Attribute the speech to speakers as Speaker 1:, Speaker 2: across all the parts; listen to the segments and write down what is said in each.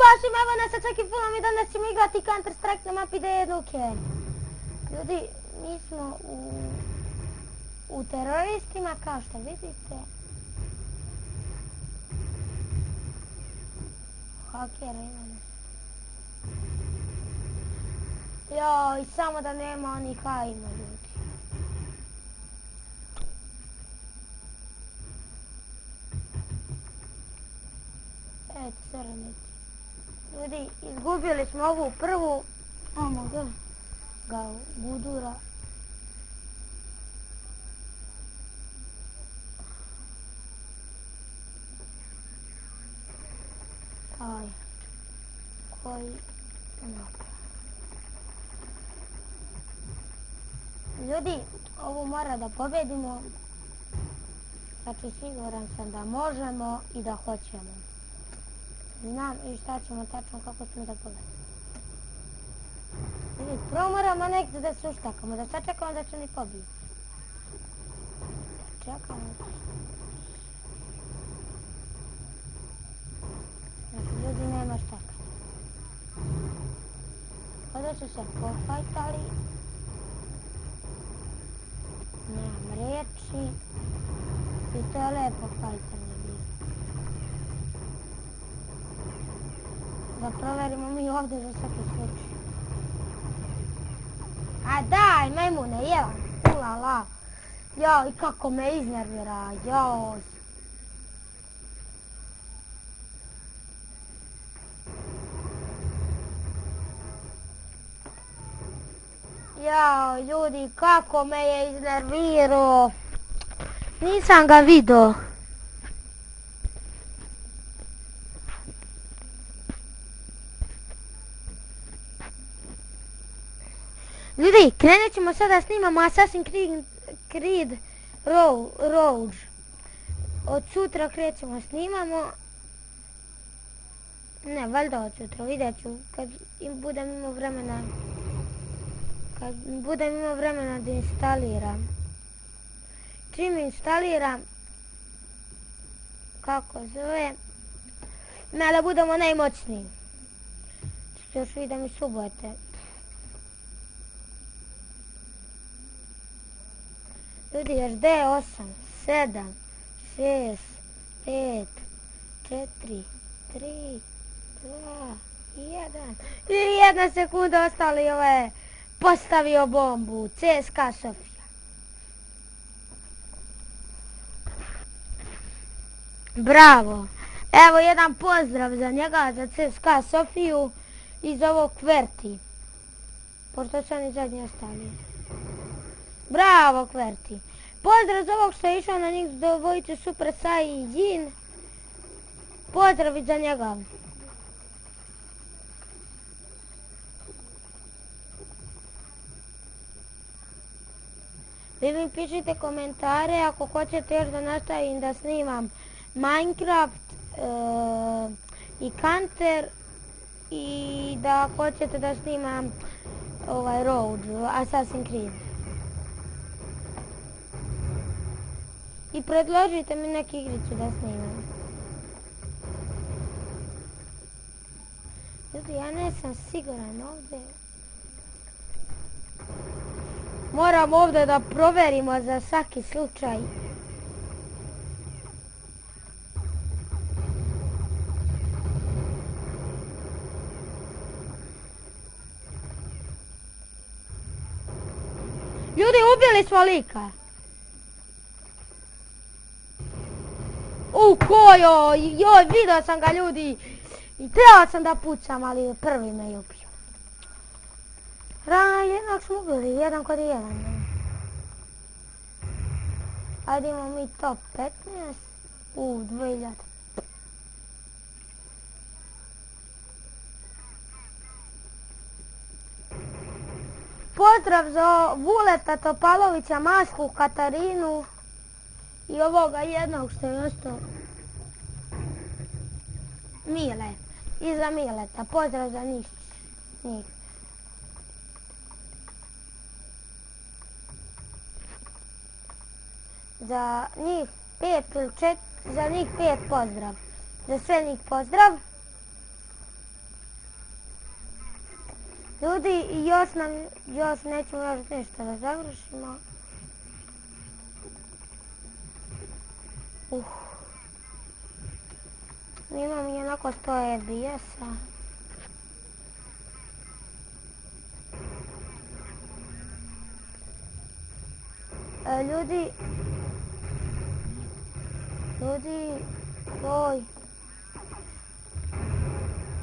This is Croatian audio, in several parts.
Speaker 1: Ćao svima, evo nas čak i puno, mi danas ćemo igrati Counter Strike na mapi D1. Ljudi, mi smo u teroristima, kao što vidite. Hakera ima nas. Joj, samo da nema onih hajma, ljudi. Eto, srniti. Ljudi, izgubili smo ovu prvu. Amo ga gudura. Aj, koji napad. Ljudi, ovo mora da pobedimo. Znači, siguran sam da možemo i da hoćemo. Znam i šta ćemo tačno, kako ćemo da pobedimo. Ljudi, prvo moramo negdje da se uštakamo, da sačekamo da će oni pobiti. Da čekamo. Znači, ljudi, nema štakanja. Ovdje su se pofajtali. Nemam riječi. I to je lepo fajtanje bilo. Da proverimo mi ovdje za svaki slučaj. A daj, majmune, jedan. Ulala. Joj, kako me iznervira. Joj. Jao, ljudi, kako me je iznervirao. Nisam ga vidio. Ljudi, krenut ćemo sada snimamo Assassin's Creed Rogue. Od sutra krećemo snimamo. Ne, valjda od sutra, vidjet ću kad budem imao vremena. Kad budem imao vremena da instaliram. Čim instaliram, kako zove, da budemo najmoćniji. Što još vidim i subote. Ljudi, još 8, 7, 6, 5, 4, 3, 2, 1. I 1 sekunda ostali ove. Postavio bombu, CSKA Sofija. Bravo. Evo jedan pozdrav za njega, za CSKA Sofiju i za ovog Kverti. Pošto su oni zadnji ostali. Bravo Kverti. Pozdrav za ovog što je išao na njih do dvojice Super Sai i Jin. Pozdrav i za njega. Vi mi pišite komentare ako hoćete još da nastavim da snimam Minecraft i Counter i da hoćete da snimam Road, Assassin's Creed. I predložite mi neku igricu da snimam. Ljudi, ja nisam siguran ovdje. Moram ovdje da proverimo za svaki slučaj. Ljudi, ubili smo lika. Joj, vidio sam ga, ljudi. I trebao sam da pucam, ali prvi me je ubio. Jednog smo ubili, 1 kod 1. Ajde imamo mi top 15. 2000. Pozdrav za Vuleta Topalovića, Masku, Katarinu i ovoga jednog što je ostao. Mile. I za Mileta. Pozdrav za njih. Za njih 5 ili 4, za njih 5 pozdrav. Za sve njih pozdrav. Ljudi, još nećemo još ništa da završimo. Imam i onako 100 FPS-a.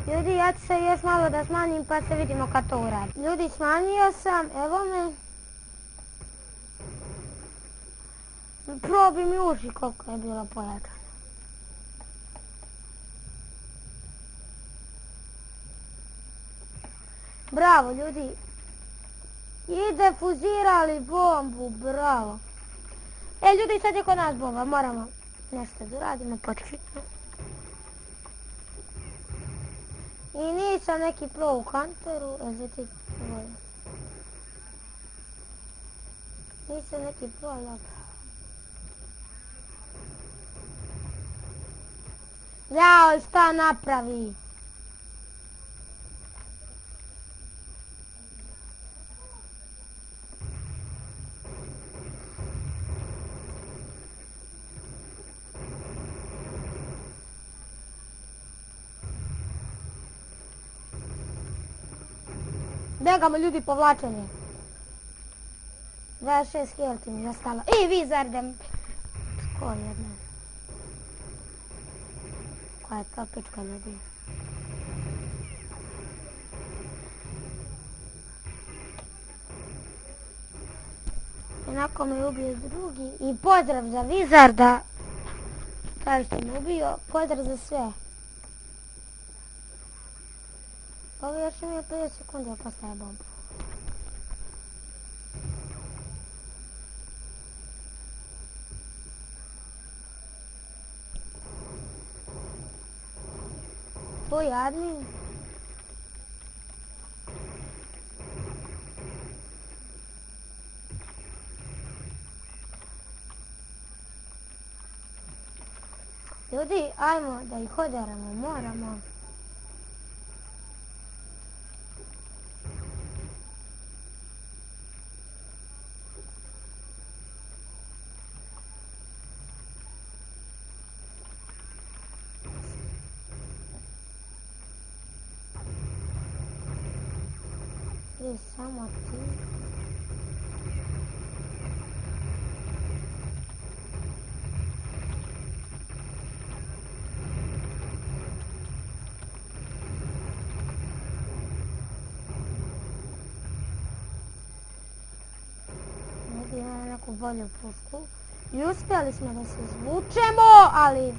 Speaker 1: Ljudi, ja ću se još malo da smanjim pa se vidimo kad to uradim. Ljudi, smanjio sam, evo me. Probi mi uši koliko je bilo pojačano. Bravo, ljudi. I defuzirali bombu, bravo. Ljudi, sad je kod nas bomba, moramo nešto da radimo početno. I nisam neki pro u Hunteru, nisam neki pro, dobro. Jao, šta napravi? Begamo ljudi, povlačenje. 26 helti mi je ostalo. I Wizardem. Ko jedna? Koja je to pička ljudi? Onako me ubio drugi. I pozdrav za Wizarda. Taj što me ubio. Pozdrav za sve. Ovo još imaju 50 sekundi da postaje bomba. To je admin. Ljudi, ajmo da ih oderamo, moramo. Samo ti. Ovdje imamo neku bolju pušku. I uspjeli smo da se izvučemo, ali...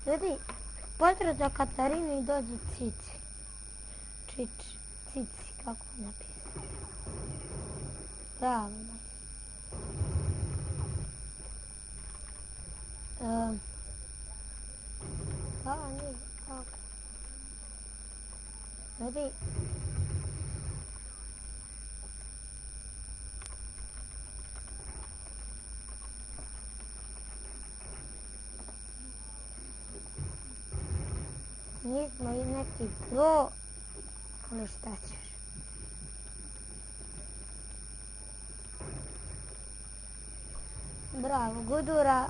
Speaker 1: Ljudi, pozdrav za Katarinu i dođe Cici. Cici, kako napisati. Bravo. Nije, ok. Ljudi. Nismo i neki pro, ali šta ćeš. Bravo, Gudura,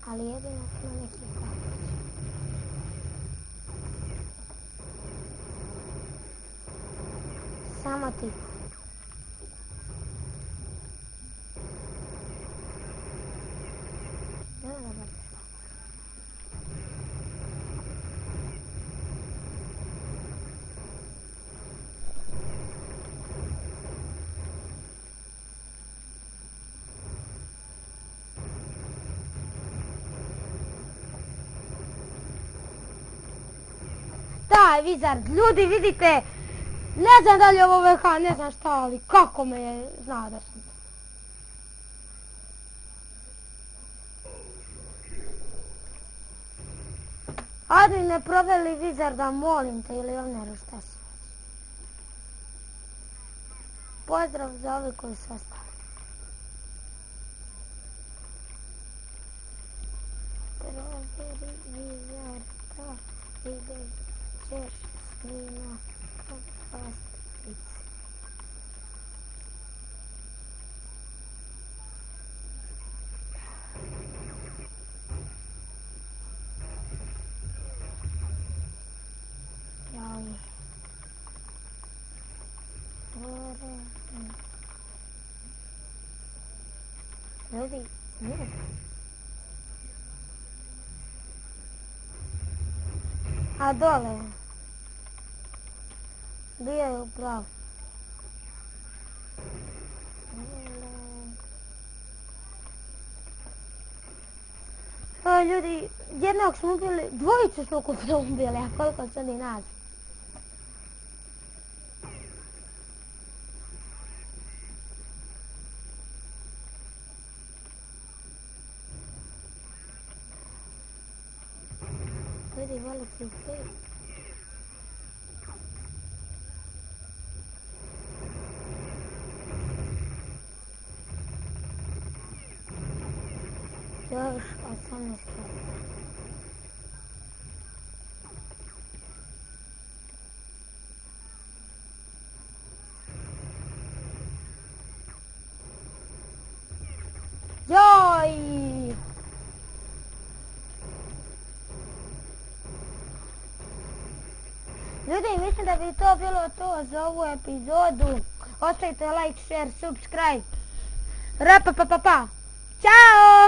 Speaker 1: ali jedino smo neki kapić. Samo ti. Da, Wizard, ljudi vidite, Ne znam da li je ovo VH, ne znam šta, ali kako me je znao da sam. Admin ne proveli Wizarda, molim te, ili ovneru šta se. Pozdrav za ovi koji su ostali. Proveri Wizarda, vidjet ćeš snima pastrice. Ljudi, a dole bio je upravo. Ljudi, jednog smo ubili, dvojicu smo ukupno ubili, a koliko sad i nas. Ljudi, voli si u svijet. Još 18 sati. Joj! Ljudi, mislim da bi to bilo to za ovu epizodu. Ostavite like, share, subscribe. Rapa pa pa pa. Ćao!